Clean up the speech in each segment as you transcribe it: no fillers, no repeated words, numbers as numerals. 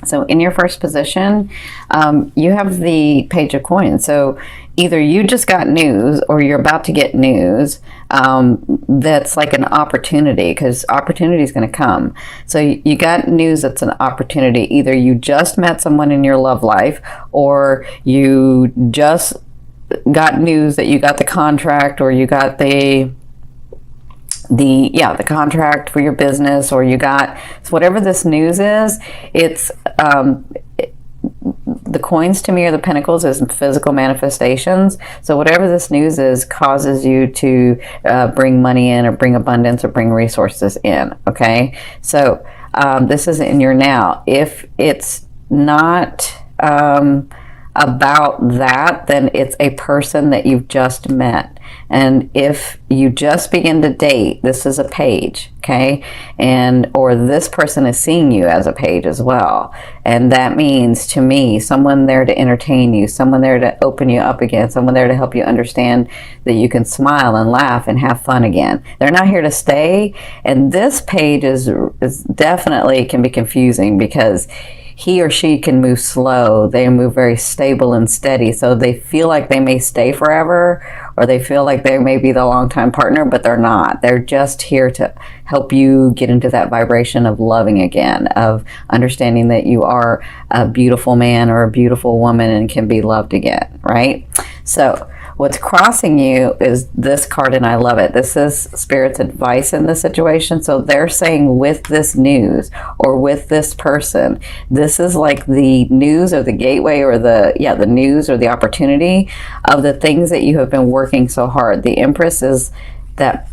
So in your first position, you have the Page of Coins. So either you just got news or you're about to get news that's like an opportunity, because opportunity is going to come. So you got news that's an opportunity. Either you just met someone in your love life, or you just got news that you got the contract, or you got the contract for your business, or you got, so whatever this news is, it's the coins to me, or the pentacles, is physical manifestations. So whatever this news is causes you to bring money in, or bring abundance, or bring resources in. Okay, so this is in your now. If it's not about that, then it's a person that you've just met. And if you just begin to date, this is a page, okay? And or this person is seeing you as a page as well. And that means, to me, someone there to entertain you, someone there to open you up again, someone there to help you understand that you can smile and laugh and have fun again. They're not here to stay. And this page is definitely can be confusing, because he or she can move slow. They move very stable and steady. So they feel like they may stay forever, or they feel like they may be the longtime partner, but they're not. They're just here to help you get into that vibration of loving again, of understanding that you are a beautiful man or a beautiful woman and can be loved again, right? So what's crossing you is this card, and I love it. This is Spirit's advice in this situation. So they're saying, with this news or with this person, this is like the news or the gateway, or the news or the opportunity of the things that you have been working so hard. The Empress is that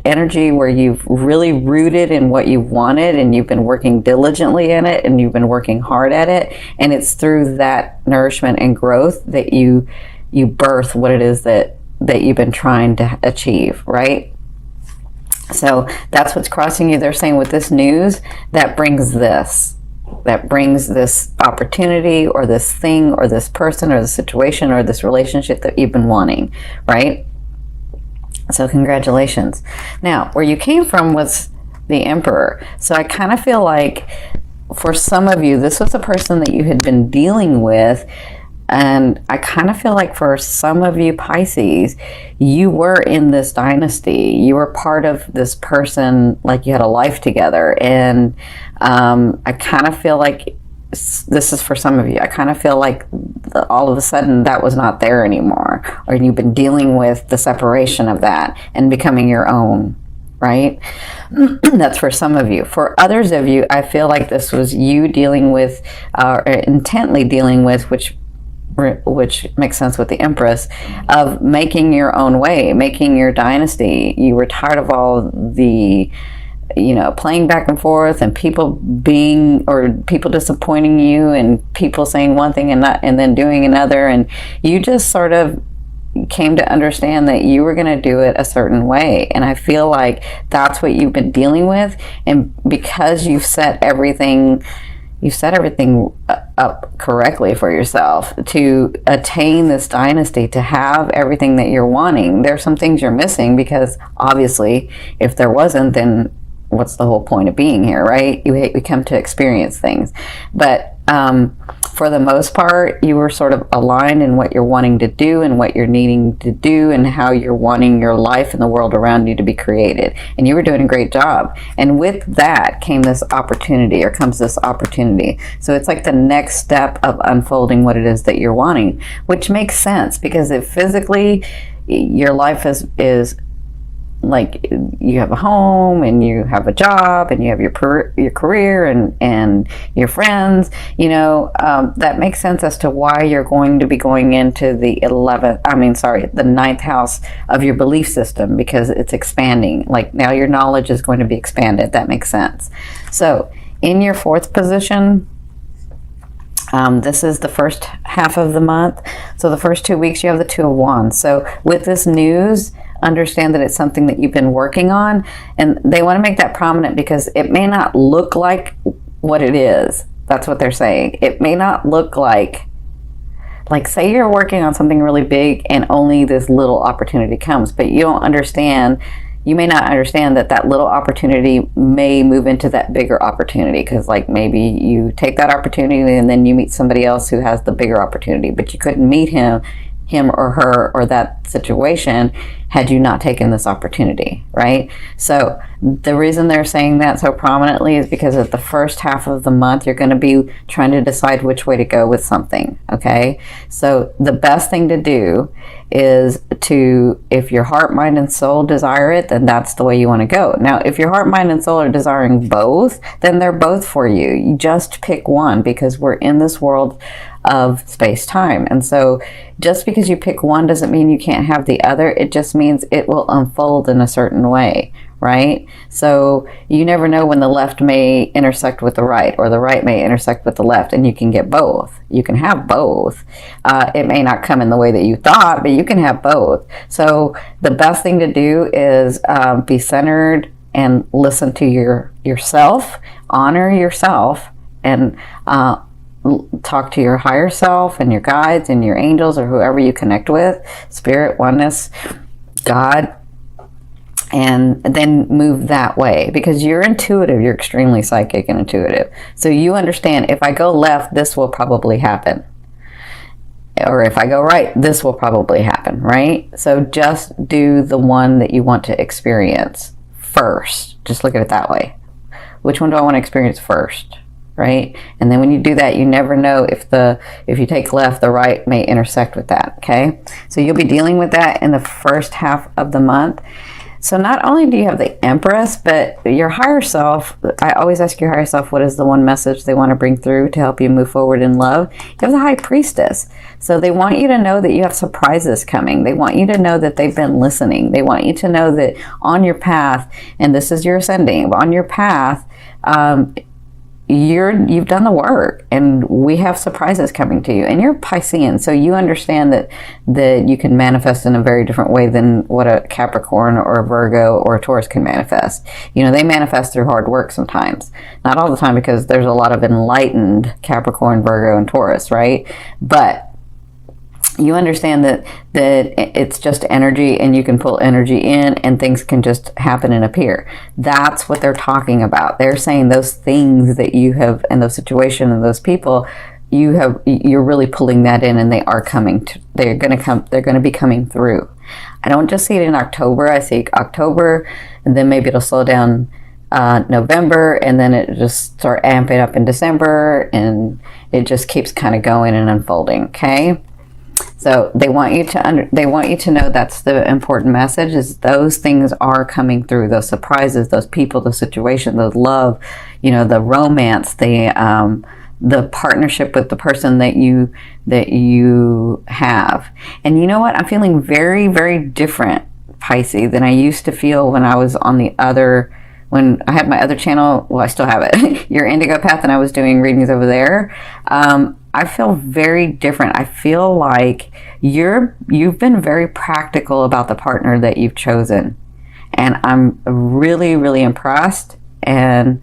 energy where you've really rooted in what you wanted, and you've been working diligently in it, and you've been working hard at it. And it's through that nourishment and growth that you birth what it is that you've been trying to achieve, right? So that's what's crossing you. They're saying, with this news, that brings this opportunity, or this thing, or this person, or the situation, or this relationship that you've been wanting, right? So congratulations. Now, where you came from was the Emperor. So I kind of feel like, for some of you, this was a person that you had been dealing with. And I kind of feel like, for some of you Pisces, you were in this dynasty. You were part of this person, like you had a life together. And I kind of feel like, this is for some of you, I kind of feel like all of a sudden that was not there anymore. Or you've been dealing with the separation of that and becoming your own, right? That's for some of you. For others of you, I feel like this was you dealing with, or intently dealing with, which makes sense with the Empress, of making your own way, making your dynasty. You were tired of all the, playing back and forth, and people disappointing you, and people saying one thing and then doing another. And you just sort of came to understand that you were going to do it a certain way. And I feel like that's what you've been dealing with. And because you've set everything up correctly for yourself to attain this dynasty, to have everything that you're wanting. There's some things you're missing, because obviously if there wasn't, then what's the whole point of being here, right? We come to experience things. But for the most part, you were sort of aligned in what you're wanting to do, and what you're needing to do, and how you're wanting your life and the world around you to be created. And you were doing a great job. And with that comes this opportunity. So it's like the next step of unfolding what it is that you're wanting, which makes sense, because if physically your life is like, you have a home, and you have a job, and you have your career and your friends, that makes sense as to why you're going to be going into the ninth house of your belief system, because it's expanding. Like, now your knowledge is going to be expanded. That makes sense. So in your fourth position, this is the first half of the month. So the first 2 weeks, you have the Two of Wands. So with this news, understand that it's something that you've been working on, and they want to make that prominent, because it may not look like what it is. That's what they're saying. It may not look like say you're working on something really big, and only this little opportunity comes, but you don't understand you may not understand that that little opportunity may move into that bigger opportunity, because like maybe you take that opportunity and then you meet somebody else who has the bigger opportunity, but you couldn't meet him or her or that situation had you not taken this opportunity, right? So the reason they're saying that so prominently is because at the first half of the month, you're going to be trying to decide which way to go with something, okay? So the best thing to do is to, if your heart, mind, and soul desire it, then that's the way you want to go. Now, if your heart, mind, and soul are desiring both, then they're both for you. You just pick one, because we're in this world of space-time. And so just because you pick one doesn't mean you can't have the other. It just means it will unfold in a certain way, right? So you never know when the left may intersect with the right, or the right may intersect with the left, and you can get both. You can have both. It may not come in the way that you thought, but you can have both. So the best thing to do is be centered and listen to yourself, honor yourself, and talk to your higher self and your guides and your angels, or whoever you connect with, spirit, oneness, God, and then move that way, because you're intuitive. You're extremely psychic and intuitive. So you understand, if I go left, this will probably happen. Or if I go right, this will probably happen, right? So just do the one that you want to experience first. Just look at it that way. Which one do I want to experience first? Right? And then when you do that, you never know if you take left, the right may intersect with that, okay? So you'll be dealing with that in the first half of the month. So not only do you have the Empress, but your higher self, I always ask your higher self, what is the one message they want to bring through to help you move forward in love? You have the High Priestess. So they want you to know that you have surprises coming. They want you to know that they've been listening. They want you to know that on your path, and this is your ascending, on your path, you've done the work, and we have surprises coming to you. And you're Piscean, so you understand that you can manifest in a very different way than what a Capricorn or a Virgo or a Taurus can manifest. You know, they manifest through hard work sometimes. Not all the time, because there's a lot of enlightened Capricorn, Virgo, and Taurus, right? But you understand that it's just energy, and you can pull energy in, and things can just happen and appear. That's what they're talking about. They're saying those things that you have, and those situations and those people, you're really pulling that in, and they are coming to, they're going to be coming through. I don't just see it in October. I see October, and then maybe it'll slow down November, and then it just start amping up in December, and it just keeps kind of going and unfolding, okay? So they want you to know that's the important message, is those things are coming through, those surprises, those people, the situation, the love, you know, the romance, the partnership with the person that you have. And you know what? I'm feeling very, very different, Pisces, than I used to feel when I was on when I had my other channel. Well, I still have it, Your Indigo Path, and I was doing readings over there. I feel very different. I feel like you've been very practical about the partner that you've chosen, and I'm really, really impressed, and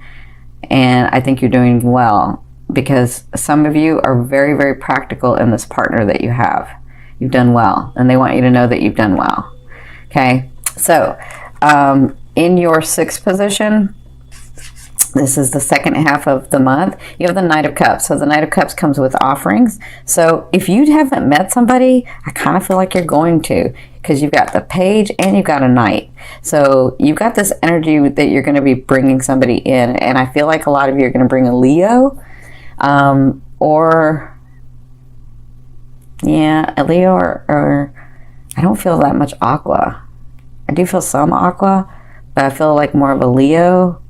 I think you're doing well, because some of you are very, very practical in this partner that you have. You've done well, and they want you to know that you've done well. Okay, so in your sixth position, this is the second half of the month, you have the Knight of Cups. So the Knight of Cups comes with offerings. So if you haven't met somebody, I kind of feel like you're going to, because you've got the Page and you've got a Knight. So you've got this energy that you're going to be bringing somebody in. And I feel like a lot of you are going to bring a Leo, or I don't feel that much Aqua. I do feel some Aqua, but I feel like more of a Leo.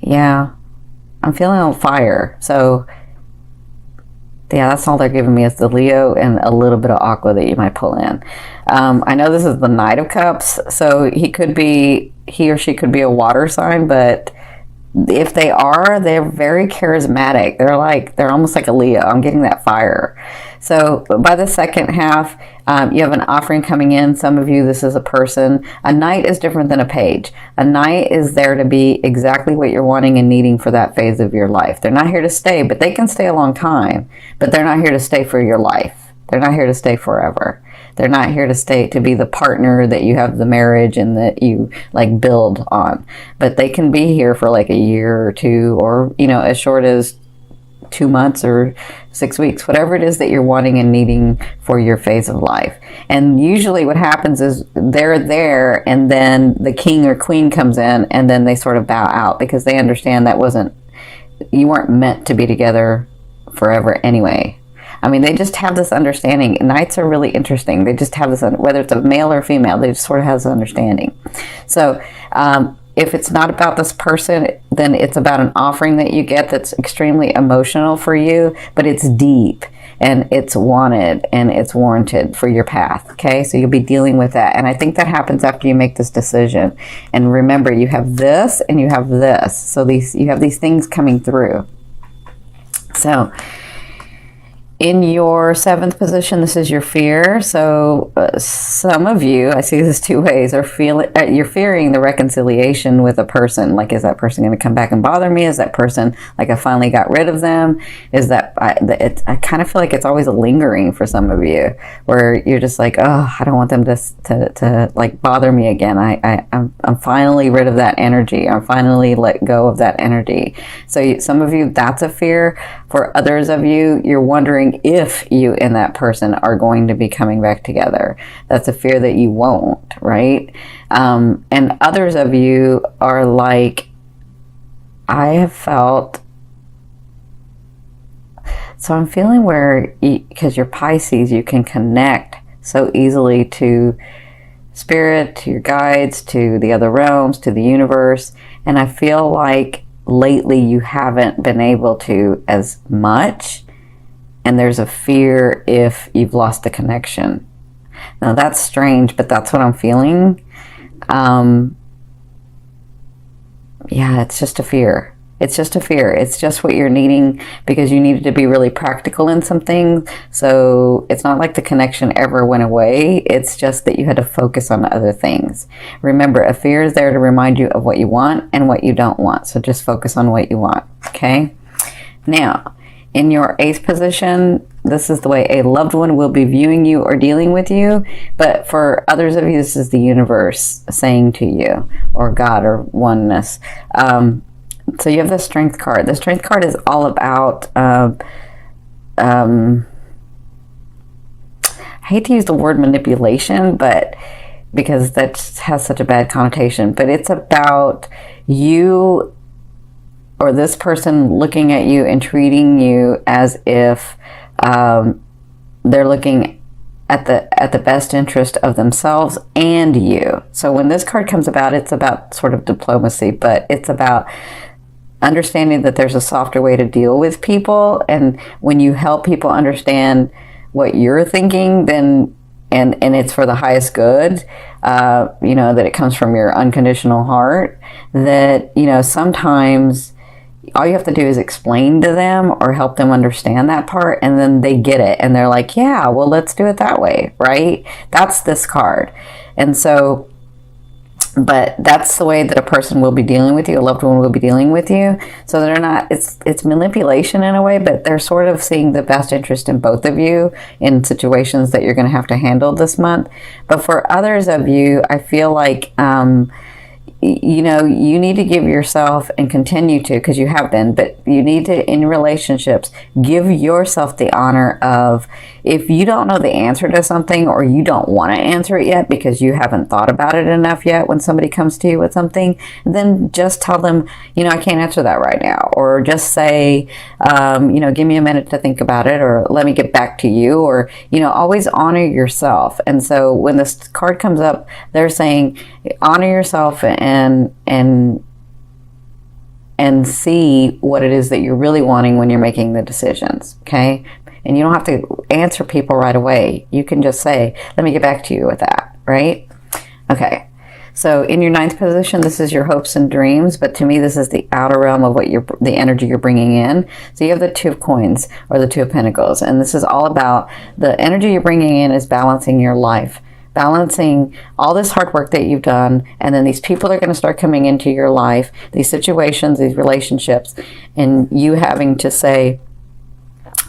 Yeah, I'm feeling on fire. So yeah, that's all they're giving me, is the Leo and a little bit of Aqua that you might pull in. I know this is the Knight of Cups, so he or she could be a water sign, but if they are, they're very charismatic. They're almost like a Leo. I'm getting that fire. So by the second half, you have an offering coming in. Some of you, this is a person. A Knight is different than a Page. A Knight is there to be exactly what you're wanting and needing for that phase of your life. They're not here to stay, but they can stay a long time. But they're not here to stay for your life. They're not here to stay forever. They're not here to stay to be the partner that you have the marriage and that you like build on. But they can be here for like a year or two, or, you know, as short as 2 months or 6 weeks, whatever it is that you're wanting and needing for your phase of life. And usually what happens is they're there, and then the king or queen comes in, and then they sort of bow out because they understand you weren't meant to be together forever anyway. I mean, they just have this understanding. Knights are really interesting. They just have this, whether it's a male or female, they just sort of have this understanding. So, if it's not about this person, then it's about an offering that you get that's extremely emotional for you, but it's deep and it's wanted and it's warranted for your path. Okay, so you'll be dealing with that. And I think that happens after you make this decision. And remember, you have this and you have this. So you have these things coming through. So in your 7th position, this is your fear. So some of you, I see this 2 ways, you're fearing the reconciliation with a person. Like, is that person going to come back and bother me? Is that person, like, I finally got rid of them? Is that, I kind of feel like it's always lingering for some of you, where you're just like, oh, I don't want them to like bother me again. I'm finally rid of that energy. I'm finally let go of that energy. So some of you, that's a fear. For others of you, you're wondering if you and that person are going to be coming back together. That's a fear that you won't, right? And others of you are like, I have felt, so I'm feeling where, because you're Pisces, you can connect so easily to spirit, to your guides, to the other realms, to the universe. And I feel like lately you haven't been able to as much, and there's a fear if you've lost the connection. Now that's strange, but that's what I'm feeling. Yeah, it's just a fear. It's just a fear. It's just what you're needing, because you needed to be really practical in some things. So it's not like the connection ever went away. It's just that you had to focus on other things. Remember, a fear is there to remind you of what you want and what you don't want. So just focus on what you want, okay? Now, in your 8th position, this is the way a loved one will be viewing you or dealing with you. But for others of you, this is the universe saying to you, or God, or oneness. So you have the Strength card. The Strength card is all about, I hate to use the word manipulation, but because that has such a bad connotation, but it's about you or this person looking at you and treating you as if they're looking at the best interest of themselves and you. So when this card comes about, it's about sort of diplomacy, but it's about understanding that there's a softer way to deal with people. And when you help people understand what you're thinking, then and it's for the highest good, you know, that it comes from your unconditional heart, that, you know, sometimes all you have to do is explain to them or help them understand that part, and then they get it and they're like, yeah, well, let's do it that way, right? That's this card. And so, but that's the way that a person will be dealing with you, a loved one will be dealing with you. So they're not, it's manipulation in a way, but they're sort of seeing the best interest in both of you in situations that you're going to have to handle this month. But for others of you, I feel like, you know, you need to give yourself, and continue to, because you have been, but you need to, in relationships, give yourself the honor of, if you don't know the answer to something, or you don't want to answer it yet because you haven't thought about it enough yet, when somebody comes to you with something, then just tell them, you know, I can't answer that right now. Or just say, you know, give me a minute to think about it, or let me get back to you, or, you know, always honor yourself. And so when this card comes up, they're saying, honor yourself and see what it is that you're really wanting when you're making the decisions, okay? And you don't have to answer people right away. You can just say, let me get back to you with that, right? Okay. So in your 9th position, this is your hopes and dreams, but to me, this is the outer realm of what the energy you're bringing in. So you have the 2 of coins, or the 2 of pentacles, and this is all about the energy you're bringing in is balancing your life. Balancing all this hard work that you've done, and then these people are going to start coming into your life, these situations, these relationships, and you having to say,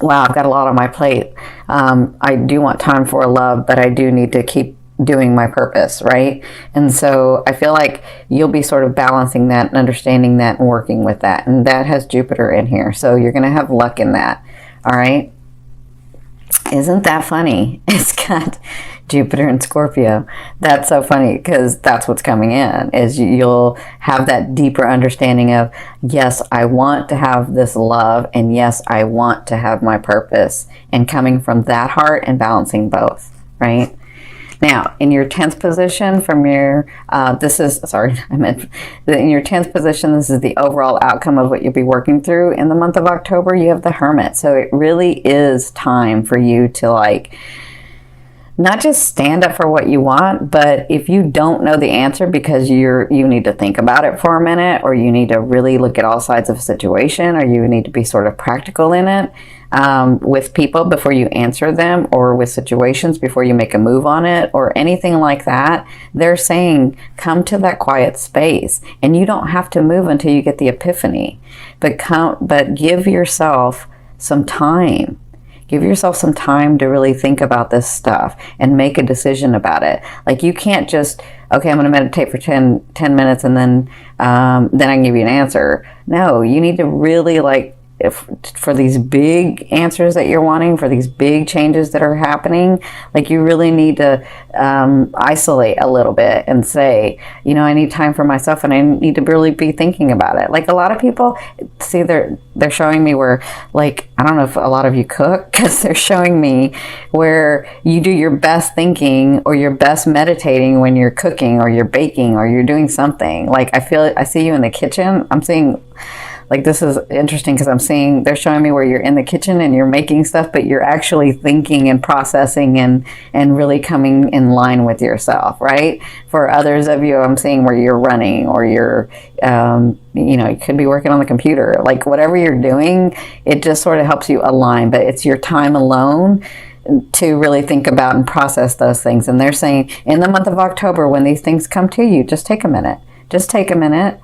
wow, I've got a lot on my plate. I do want time for love, but I do need to keep doing my purpose, right? And so I feel like you'll be sort of balancing that and understanding that and working with that. And that has Jupiter in here. So you're going to have luck in that. All right. Isn't that funny? It's got Jupiter and Scorpio. That's so funny because that's what's coming in, is you'll have that deeper understanding of, yes, I want to have this love, and yes, I want to have my purpose, and coming from that heart and balancing both, right? Now, in your 10th position from your, in your 10th position, this is the overall outcome of what you'll be working through in the month of October. You have the Hermit. So it really is time for you to, like, not just stand up for what you want, but if you don't know the answer because you need to think about it for a minute, or you need to really look at all sides of a situation, or you need to be sort of practical in it, with people before you answer them, or with situations before you make a move on it, or anything like that, they're saying come to that quiet space, and you don't have to move until you get the epiphany, but give yourself some time. Give yourself some time to really think about this stuff and make a decision about it. Like, you can't just, okay, I'm going to meditate for 10 minutes and then I can give you an answer. No, you need to really, like, for these big answers that you're wanting, for these big changes that are happening, like, you really need to isolate a little bit and say, you know, I need time for myself, and I need to really be thinking about it. Like, a lot of people, see, they're showing me where, like, I don't know if a lot of you cook, because they're showing me where you do your best thinking or your best meditating when you're cooking or you're baking or you're doing something. Like, I see you in the kitchen. I'm seeing, like, this is interesting because they're showing me where you're in the kitchen and you're making stuff, but you're actually thinking and processing and really coming in line with yourself, right? For others of you, I'm seeing where you're running, or you're, you could be working on the computer. Like, whatever you're doing, it just sort of helps you align, but it's your time alone to really think about and process those things. And they're saying in the month of October, when these things come to you, just take a minute. Just take a minute.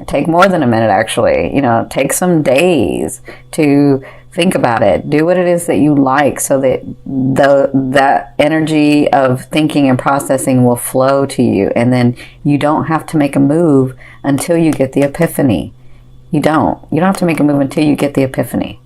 Take more than a minute, actually. Take some days to think about it. Do what it is that you like, so that that energy of thinking and processing will flow to you. And then you don't have to make a move until you get the epiphany. You don't have to make a move until you get the epiphany.